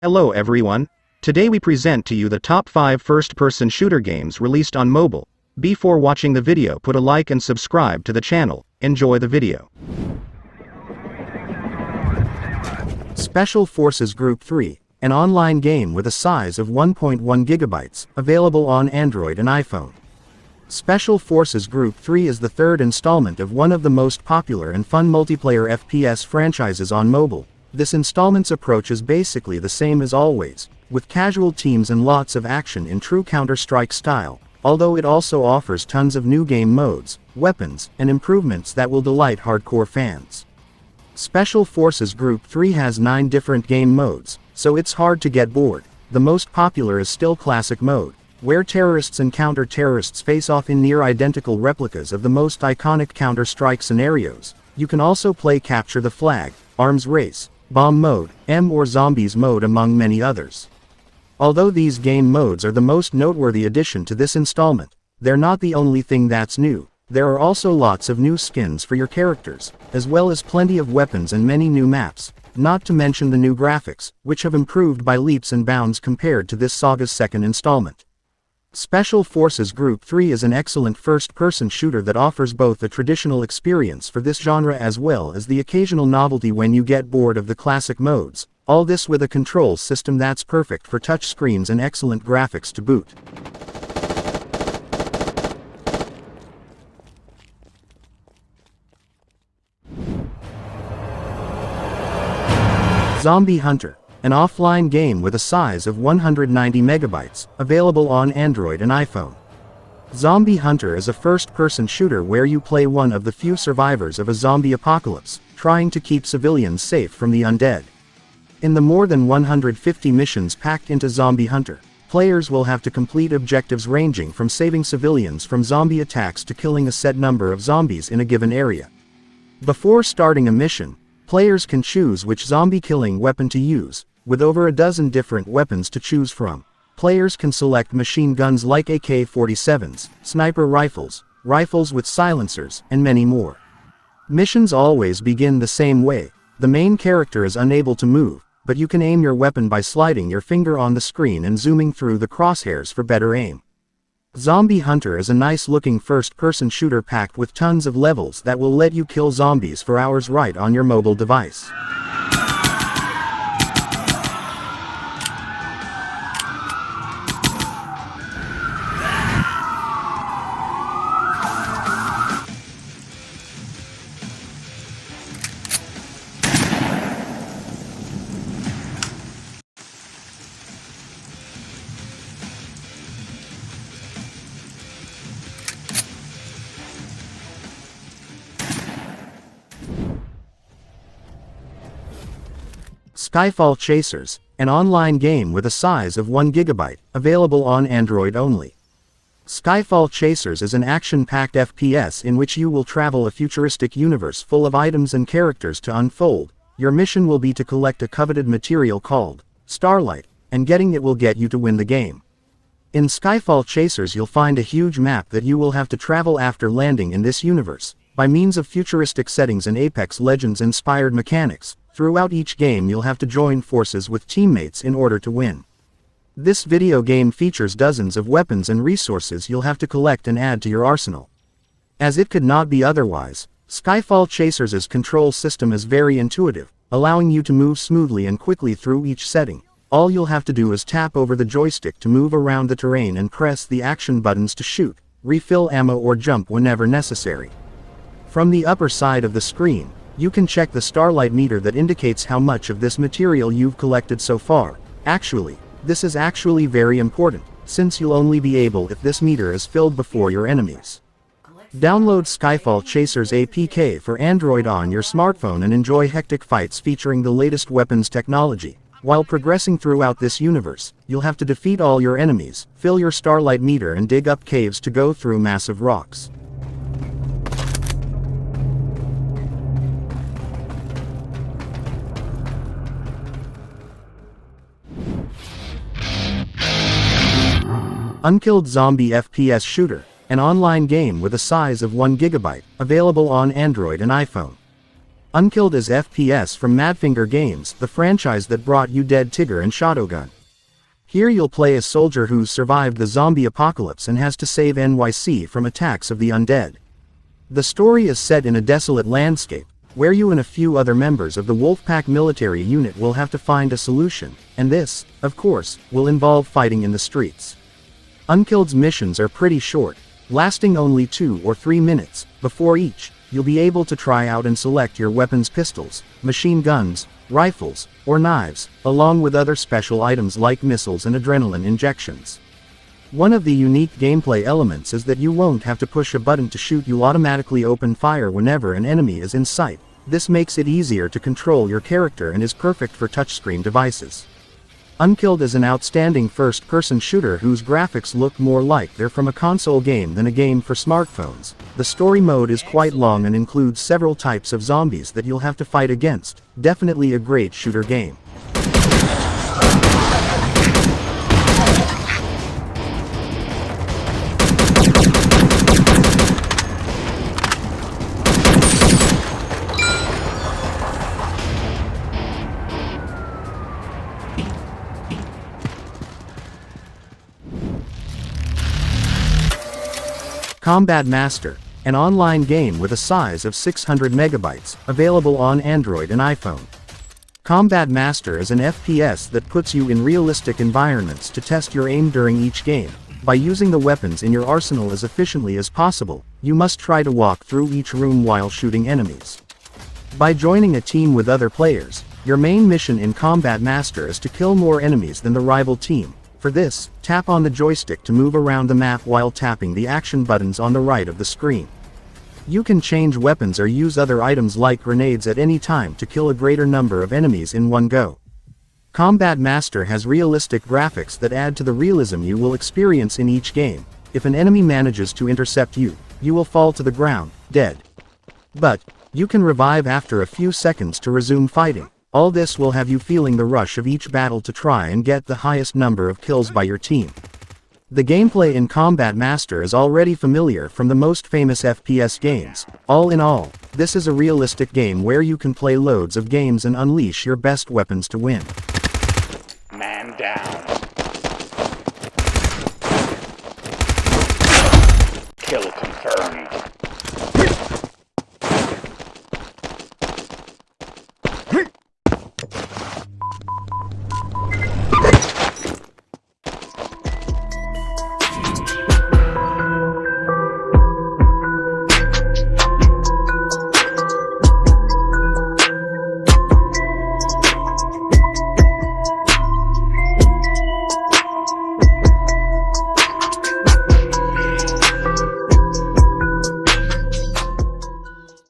Hello everyone. Today we present to you the top 5 first-person shooter games released on mobile. Before watching the video, put a like and subscribe to the channel. Enjoy the video. Special Forces Group 3, an online game with a size of 1.1 gigabytes, available on Android and iPhone. Special Forces Group 3 is the third installment of one of the most popular and fun multiplayer FPS franchises on mobile. This installment's approach is basically the same as always, with casual teams and lots of action in true Counter-Strike style, although it also offers tons of new game modes, weapons, and improvements that will delight hardcore fans. Special Forces Group 3 has 9 different game modes, so it's hard to get bored. The most popular is still Classic Mode, where terrorists and counter-terrorists face off in near-identical replicas of the most iconic Counter-Strike scenarios. You can also play Capture the Flag, Arms Race, Bomb Mode, or Zombies Mode, among many others. Although these game modes are the most noteworthy addition to this installment, they're not the only thing that's new. There are also lots of new skins for your characters, as well as plenty of weapons and many new maps, not to mention the new graphics, which have improved by leaps and bounds compared to this saga's second installment. Special Forces Group 3 is an excellent first-person shooter that offers both a traditional experience for this genre as well as the occasional novelty when you get bored of the classic modes, all this with a control system that's perfect for touchscreens and excellent graphics to boot. Zombie Hunter, an offline game with a size of 190 megabytes, available on Android and iPhone. Zombie Hunter is a first-person shooter where you play one of the few survivors of a zombie apocalypse, trying to keep civilians safe from the undead. In the more than 150 missions packed into Zombie Hunter, players will have to complete objectives ranging from saving civilians from zombie attacks to killing a set number of zombies in a given area. Before starting a mission, players can choose which zombie-killing weapon to use. With over a dozen different weapons to choose from, players can select machine guns like AK-47s, sniper rifles, rifles with silencers, and many more. Missions always begin the same way. The main character is unable to move, but you can aim your weapon by sliding your finger on the screen and zooming through the crosshairs for better aim. Zombie Hunter is a nice-looking first-person shooter packed with tons of levels that will let you kill zombies for hours right on your mobile device. Skyfall Chasers, an online game with a size of 1 gigabyte, available on Android only. Skyfall Chasers is an action-packed FPS in which you will travel a futuristic universe full of items and characters to unfold. Your mission will be to collect a coveted material called Starlight, and getting it will get you to win the game. In Skyfall Chasers you'll find a huge map that you will have to travel after landing in this universe, by means of futuristic settings and Apex Legends-inspired mechanics. Throughout each game you'll have to join forces with teammates in order to win. This video game features dozens of weapons and resources you'll have to collect and add to your arsenal. As it could not be otherwise, Skyfall Chasers' control system is very intuitive, allowing you to move smoothly and quickly through each setting. All you'll have to do is tap over the joystick to move around the terrain and press the action buttons to shoot, refill ammo or jump whenever necessary. From the upper side of the screen, you can check the Starlight meter that indicates how much of this material you've collected so far. Actually, this is actually very important, since you'll only be able if this meter is filled before your enemies. Download Skyfall Chasers APK for Android on your smartphone and enjoy hectic fights featuring the latest weapons technology. While progressing throughout this universe, you'll have to defeat all your enemies, fill your Starlight meter and dig up caves to go through massive rocks. Unkilled Zombie FPS Shooter, an online game with a size of 1 gigabyte, available on Android and iPhone. Unkilled is FPS from Madfinger Games, the franchise that brought you Dead Tigger and Shadowgun. Here you'll play a soldier who's survived the zombie apocalypse and has to save NYC from attacks of the undead. The story is set in a desolate landscape, where you and a few other members of the Wolfpack military unit will have to find a solution, and this, of course, will involve fighting in the streets. Unkilled's missions are pretty short, lasting only 2 or 3 minutes. Before each, you'll be able to try out and select your weapons: pistols, machine guns, rifles, or knives, along with other special items like missiles and adrenaline injections. One of the unique gameplay elements is that you won't have to push a button to shoot. You'll automatically open fire whenever an enemy is in sight. This makes it easier to control your character and is perfect for touchscreen devices. Unkilled is an outstanding first-person shooter whose graphics look more like they're from a console game than a game for smartphones. The story mode is quite long and includes several types of zombies that you'll have to fight against. Definitely a great shooter game. Combat Master, an online game with a size of 600 megabytes, available on Android and iPhone. Combat Master is an FPS that puts you in realistic environments to test your aim during each game. By using the weapons in your arsenal as efficiently as possible, you must try to walk through each room while shooting enemies. By joining a team with other players, your main mission in Combat Master is to kill more enemies than the rival team. For this, tap on the joystick to move around the map while tapping the action buttons on the right of the screen. You can change weapons or use other items like grenades at any time to kill a greater number of enemies in one go. Combat Master has realistic graphics that add to the realism you will experience in each game. If an enemy manages to intercept you, you will fall to the ground, dead. But, you can revive after a few seconds to resume fighting. All this will have you feeling the rush of each battle to try and get the highest number of kills by your team. The gameplay in Combat Master is already familiar from the most famous FPS games. All in all, this is a realistic game where you can play loads of games and unleash your best weapons to win. Man down.